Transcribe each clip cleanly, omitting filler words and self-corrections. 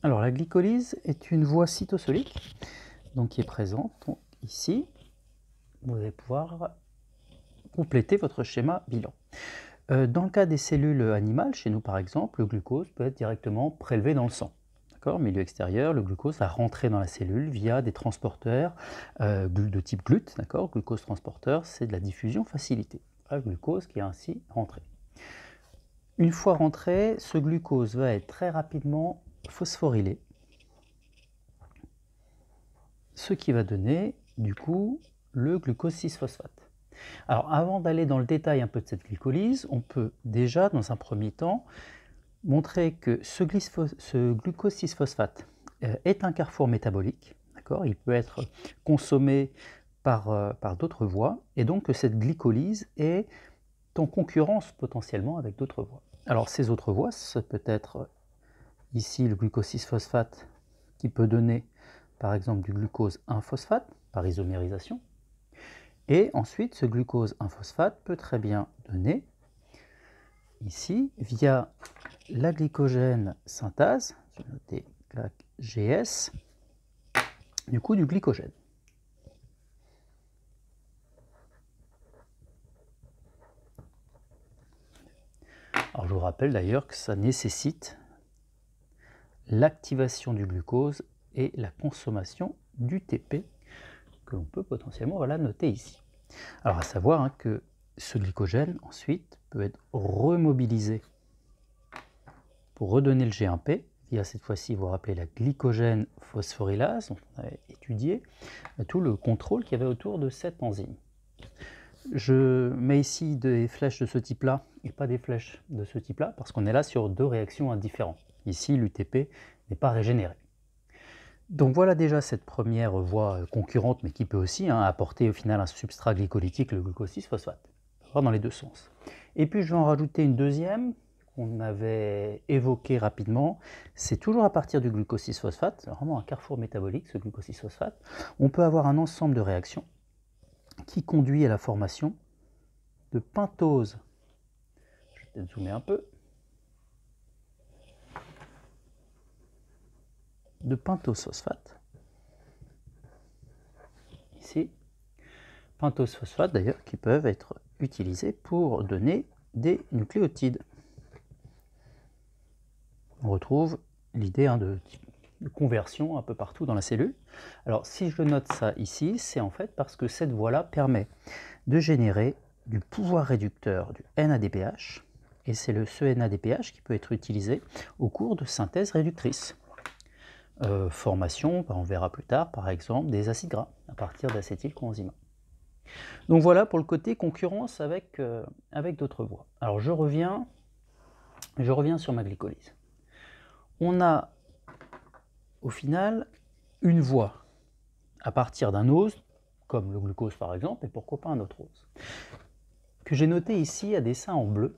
Alors la glycolyse est une voie cytosolique donc, qui est présente donc, ici. Vous allez pouvoir compléter votre schéma bilan. Dans le cas des cellules animales, chez nous par exemple, le glucose peut être directement prélevé dans le sang. Milieu extérieur, le glucose va rentrer dans la cellule via des transporteurs de type GLUT. Glucose transporteur, c'est de la diffusion facilitée. Le glucose qui est ainsi rentré. Une fois rentré, ce glucose va être très rapidement phosphorylé, ce qui va donner du coup le glucose 6-phosphate. Alors avant d'aller dans le détail un peu de cette glycolyse, on peut déjà dans un premier temps montrer que ce glucose 6-phosphate est un carrefour métabolique. Il peut être consommé par d'autres voies et donc que cette glycolyse est en concurrence potentiellement avec d'autres voies. Alors ces autres voies, ça peut être ici le glucose 6-phosphate qui peut donner par exemple du glucose 1-phosphate par isomérisation. Et ensuite, ce glucose 1-phosphate peut très bien donner, ici, via la glycogène synthase, je vais noter GS, du coup du glycogène. Alors je vous rappelle d'ailleurs que ça nécessite l'activation du glucose et la consommation du TP, que l'on peut potentiellement noter ici. Alors à savoir que ce glycogène ensuite peut être remobilisé pour redonner le G1P via cette fois-ci, vous vous rappelez, la glycogène phosphorylase, dont on avait étudié tout le contrôle qu'il y avait autour de cette enzyme. Je mets ici des flèches de ce type-là et pas des flèches de ce type-là parce qu'on est là sur deux réactions indifférentes. Ici, l'UTP n'est pas régénéré. Donc voilà déjà cette première voie concurrente, mais qui peut aussi apporter au final un substrat glycolytique, le glucose 6-phosphate, dans les deux sens. Et puis je vais en rajouter une deuxième qu'on avait évoquée rapidement, c'est toujours à partir du glucose 6-phosphate, c'est vraiment un carrefour métabolique ce glucose 6-phosphate. On peut avoir un ensemble de réactions qui conduit à la formation de pentose. Je vais peut-être zoomer un peu. De pentose phosphate. Ici. Pentose phosphate d'ailleurs qui peuvent être utilisés pour donner des nucléotides. On retrouve l'idée de conversion un peu partout dans la cellule. Alors si je note ça ici, c'est en fait parce que cette voie-là permet de générer du pouvoir réducteur du NADPH, et c'est ce NADPH qui peut être utilisé au cours de synthèse réductrice. Formation, on verra plus tard, par exemple, des acides gras à partir d'acétylcoenzyme. Donc voilà pour le côté concurrence avec d'autres voies. Alors je reviens sur ma glycolyse. On a au final une voie à partir d'un ose, comme le glucose par exemple, et pourquoi pas un autre ose, que j'ai noté ici à dessin en bleu,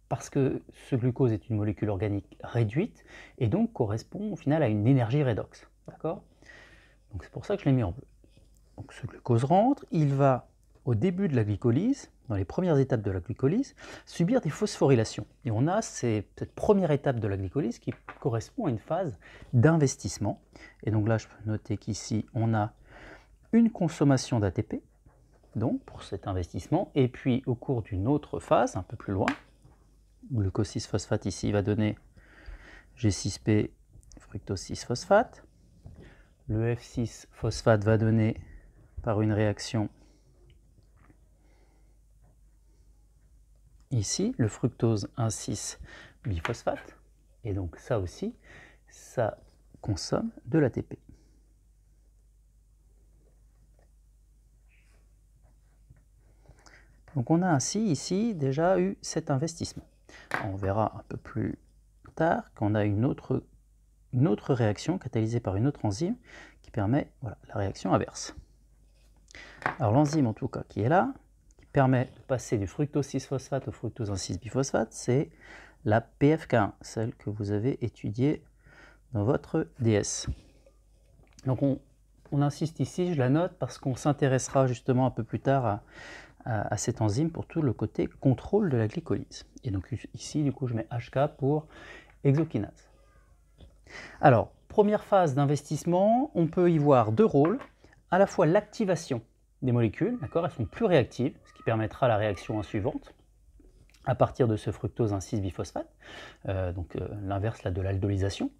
parce que ce glucose est une molécule organique réduite, et donc correspond au final à une énergie redox. D'accord ? Donc c'est pour ça que je l'ai mis en bleu. Donc ce glucose rentre, il va au début de la glycolyse, dans les premières étapes de la glycolyse, subir des phosphorylations. Et on a cette première étape de la glycolyse qui correspond à une phase d'investissement. Et donc là, je peux noter qu'ici, on a une consommation d'ATP, donc pour cet investissement, et puis au cours d'une autre phase, un peu plus loin, glucose 6-phosphate ici va donner G6P, fructose 6-phosphate. Le F6-phosphate va donner, par une réaction ici, le fructose 1,6-biphosphate. Et donc ça aussi, ça consomme de l'ATP. Donc on a ainsi ici déjà eu cet investissement. On verra un peu plus tard qu'on a une autre réaction catalysée par une autre enzyme qui permet la réaction inverse. Alors l'enzyme en tout cas qui est là, qui permet de passer du fructose 6-phosphate au fructose 1,6-biphosphate, c'est la PFK1, celle que vous avez étudiée dans votre DS. Donc on insiste ici, je la note parce qu'on s'intéressera justement un peu plus tard à cette enzyme pour tout le côté contrôle de la glycolyse. Et donc ici, du coup, je mets HK pour hexokinase. Alors, première phase d'investissement, on peut y voir deux rôles, à la fois l'activation des molécules, d'accord, elles sont plus réactives, ce qui permettra la réaction suivante, à partir de ce fructose 1,6-biphosphate, l'inverse de l'aldolisation.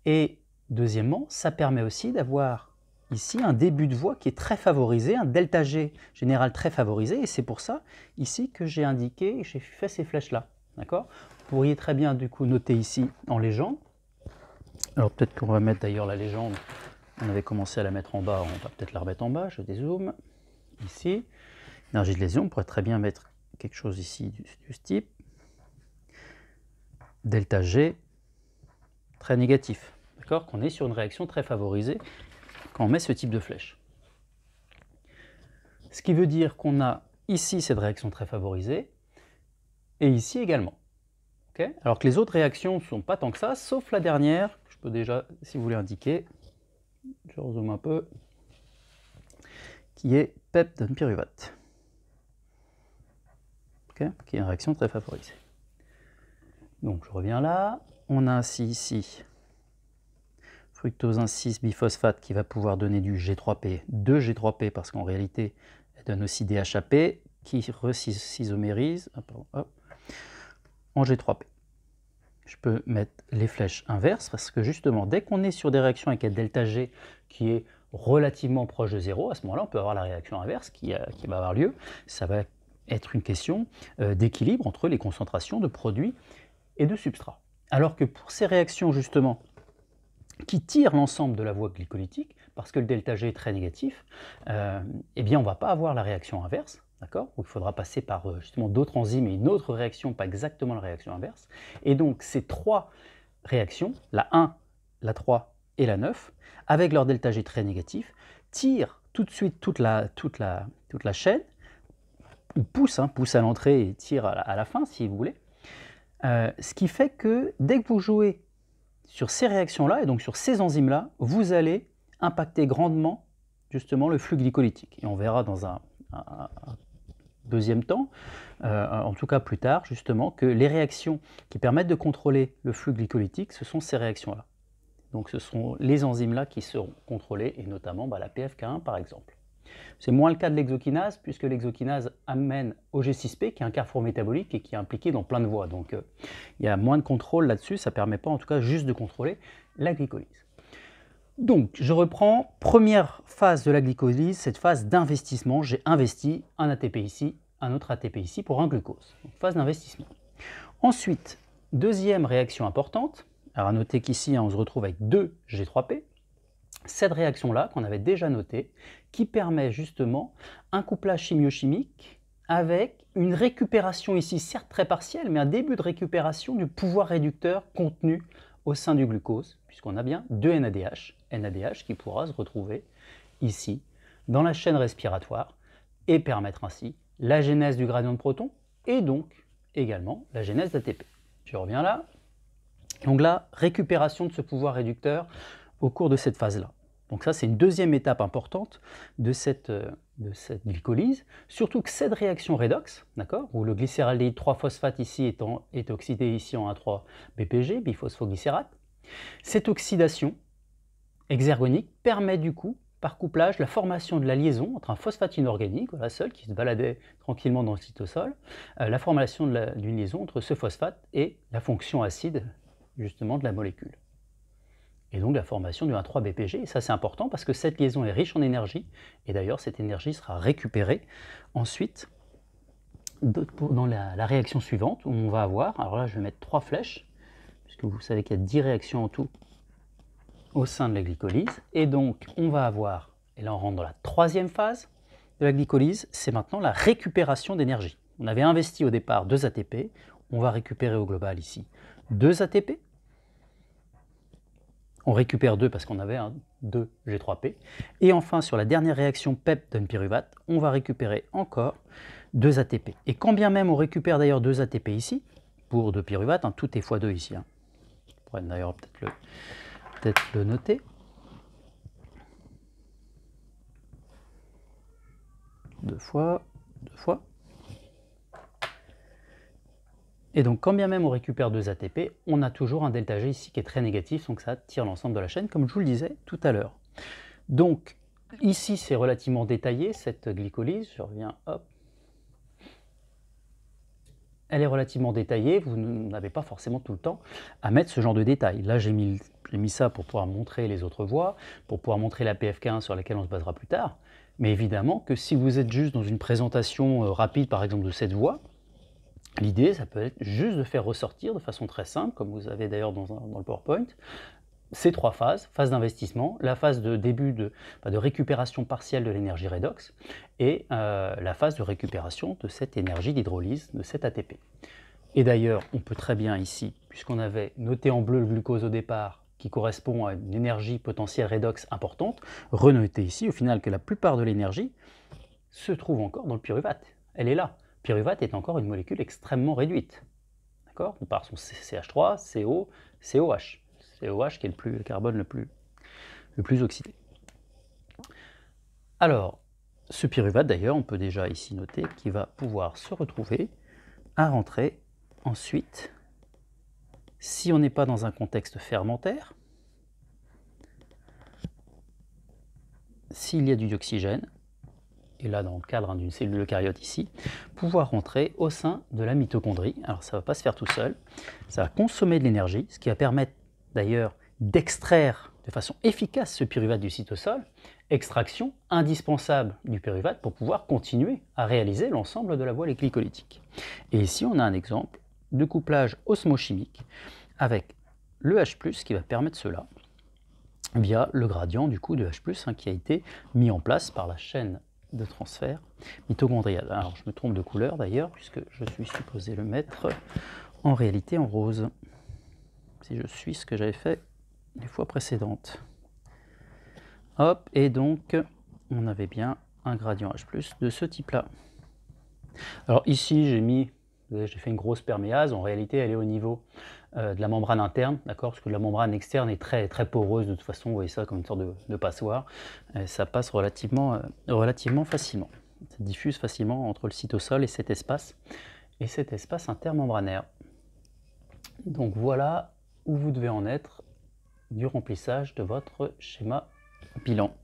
Et deuxièmement, ça permet aussi d'avoir ici un début de voie qui est très favorisé, un delta G général très favorisé, et c'est pour ça ici que j'ai indiqué, j'ai fait ces flèches-là. D'accord ? Vous pourriez très bien du coup noter ici en légende. Alors peut-être qu'on va mettre d'ailleurs la légende, on avait commencé à la mettre en bas, on va peut-être la remettre en bas, je dézoome. Ici, énergie de lésion, on pourrait très bien mettre quelque chose ici du type delta G très négatif, d'accord, qu'on est sur une réaction très favorisée quand on met ce type de flèche. Ce qui veut dire qu'on a ici cette réaction très favorisée et ici également. Okay, alors que les autres réactions ne sont pas tant que ça, sauf la dernière, que je peux déjà, si vous voulez, indiquer, je rezoome un peu, qui est PEP d'un pyruvate. Okay, qui est une réaction très favorisée. Donc je reviens là, on a ainsi ici fructose 1,6-biphosphate qui va pouvoir donner du G3P, 2G3P parce qu'en réalité elle donne aussi des HAP qui re-isomérisent en G3P. Je peux mettre les flèches inverses parce que justement dès qu'on est sur des réactions avec un delta G qui est relativement proche de 0, à ce moment-là on peut avoir la réaction inverse qui va avoir lieu. Ça va être une question d'équilibre entre les concentrations de produits et de substrats. Alors que pour ces réactions justement qui tirent l'ensemble de la voie glycolytique, parce que le delta G est très négatif, eh bien on ne va pas avoir la réaction inverse, d'accord, où il faudra passer par justement d'autres enzymes et une autre réaction, pas exactement la réaction inverse. Et donc ces trois réactions, la 1, la 3 et la 9, avec leur delta G très négatif, tirent tout de suite toute la chaîne, ou poussent à l'entrée et tirent à la fin, si vous voulez. Ce qui fait que dès que vous jouez sur ces réactions-là, et donc sur ces enzymes-là, vous allez impacter grandement justement le flux glycolytique. Et on verra dans un deuxième temps, en tout cas plus tard, justement, que les réactions qui permettent de contrôler le flux glycolytique, ce sont ces réactions-là. Donc ce sont les enzymes-là qui seront contrôlées, et notamment la PFK1 par exemple. C'est moins le cas de l'exokinase, puisque l'exokinase amène au G6P, qui est un carrefour métabolique et qui est impliqué dans plein de voies. Donc il y a moins de contrôle là-dessus, ça ne permet pas en tout cas juste de contrôler la glycolyse. Donc je reprends, première phase de la glycolyse, cette phase d'investissement. J'ai investi un ATP ici, un autre ATP ici pour un glucose. Donc, phase d'investissement. Ensuite, deuxième réaction importante, alors à noter qu'ici on se retrouve avec 2 G3P, cette réaction-là, qu'on avait déjà notée, qui permet justement un couplage chimio-chimique avec une récupération ici, certes très partielle, mais un début de récupération du pouvoir réducteur contenu au sein du glucose, puisqu'on a bien 2 NADH qui pourra se retrouver ici, dans la chaîne respiratoire, et permettre ainsi la genèse du gradient de proton, et donc également la genèse d'ATP. Je reviens là. Donc là, récupération de ce pouvoir réducteur au cours de cette phase-là. Donc ça, c'est une deuxième étape importante de cette glycolyse, surtout que cette réaction redox, d'accord, où le glycéraldéhyde 3-phosphate ici est oxydé ici en 1,3-BPG, biphosphoglycérate, cette oxydation exergonique permet du coup, par couplage, la formation de la liaison entre un phosphate inorganique, la seule qui se baladait tranquillement dans le cytosol, la formation d'une liaison entre ce phosphate et la fonction acide justement de la molécule. Et donc la formation du 1,3-BPG, et ça c'est important parce que cette liaison est riche en énergie, et d'ailleurs cette énergie sera récupérée ensuite dans la réaction suivante, où on va avoir, alors là je vais mettre 3 flèches, puisque vous savez qu'il y a 10 réactions en tout au sein de la glycolyse, et donc on va avoir, et là on rentre dans la troisième phase de la glycolyse, c'est maintenant la récupération d'énergie. On avait investi au départ 2 ATP, on va récupérer au global ici 2 ATP, on récupère 2 parce qu'on avait 2 G3P. Et enfin, sur la dernière réaction PEP d'un pyruvate, on va récupérer encore 2 ATP. Et quand bien même on récupère d'ailleurs 2 ATP ici, pour 2 pyruvates, tout est x2 ici. On pourrait d'ailleurs peut-être le noter. Deux fois. Et donc, quand bien même on récupère 2 ATP, on a toujours un delta G ici qui est très négatif, donc ça tire l'ensemble de la chaîne, comme je vous le disais tout à l'heure. Donc, ici, c'est relativement détaillé, cette glycolyse. Je reviens, hop. Elle est relativement détaillée, vous n'avez pas forcément tout le temps à mettre ce genre de détails. Là, j'ai mis ça pour pouvoir montrer les autres voies, pour pouvoir montrer la PFK1 sur laquelle on se basera plus tard. Mais évidemment que si vous êtes juste dans une présentation rapide, par exemple, de cette voie, l'idée, ça peut être juste de faire ressortir de façon très simple, comme vous avez d'ailleurs dans le PowerPoint, ces 3 phases, phase d'investissement, la phase de début de récupération partielle de l'énergie redox et la phase de récupération de cette énergie d'hydrolyse, de cet ATP. Et d'ailleurs, on peut très bien ici, puisqu'on avait noté en bleu le glucose au départ, qui correspond à une énergie potentielle redox importante, renoter ici au final que la plupart de l'énergie se trouve encore dans le pyruvate. Elle est là. Pyruvate est encore une molécule extrêmement réduite. D'accord? Par son CH3, CO, COH. COH qui est le carbone le plus oxydé. Alors, ce pyruvate d'ailleurs, on peut déjà ici noter qu'il va pouvoir se retrouver à rentrer ensuite, si on n'est pas dans un contexte fermentaire, s'il y a du dioxygène, et là dans le cadre d'une cellule eucaryote ici, pouvoir rentrer au sein de la mitochondrie. Alors ça ne va pas se faire tout seul, ça va consommer de l'énergie, ce qui va permettre d'ailleurs d'extraire de façon efficace ce pyruvate du cytosol, extraction indispensable du pyruvate pour pouvoir continuer à réaliser l'ensemble de la voie glycolytique. Et ici on a un exemple de couplage osmochimique avec le H+, qui va permettre cela, via le gradient du coup de H+, qui a été mis en place par la chaîne de transfert mitochondrial. Alors je me trompe de couleur d'ailleurs, puisque je suis supposé le mettre en réalité en rose, si je suis ce que j'avais fait les fois précédentes. Hop, et donc on avait bien un gradient H+, de ce type-là. Alors ici j'ai fait une grosse perméase, en réalité elle est au niveau de la membrane interne, d'accord, parce que la membrane externe est très, très poreuse de toute façon, vous voyez ça comme une sorte de passoire, ça passe relativement facilement, ça diffuse facilement entre le cytosol et cet espace intermembranaire. Donc voilà où vous devez en être du remplissage de votre schéma bilan.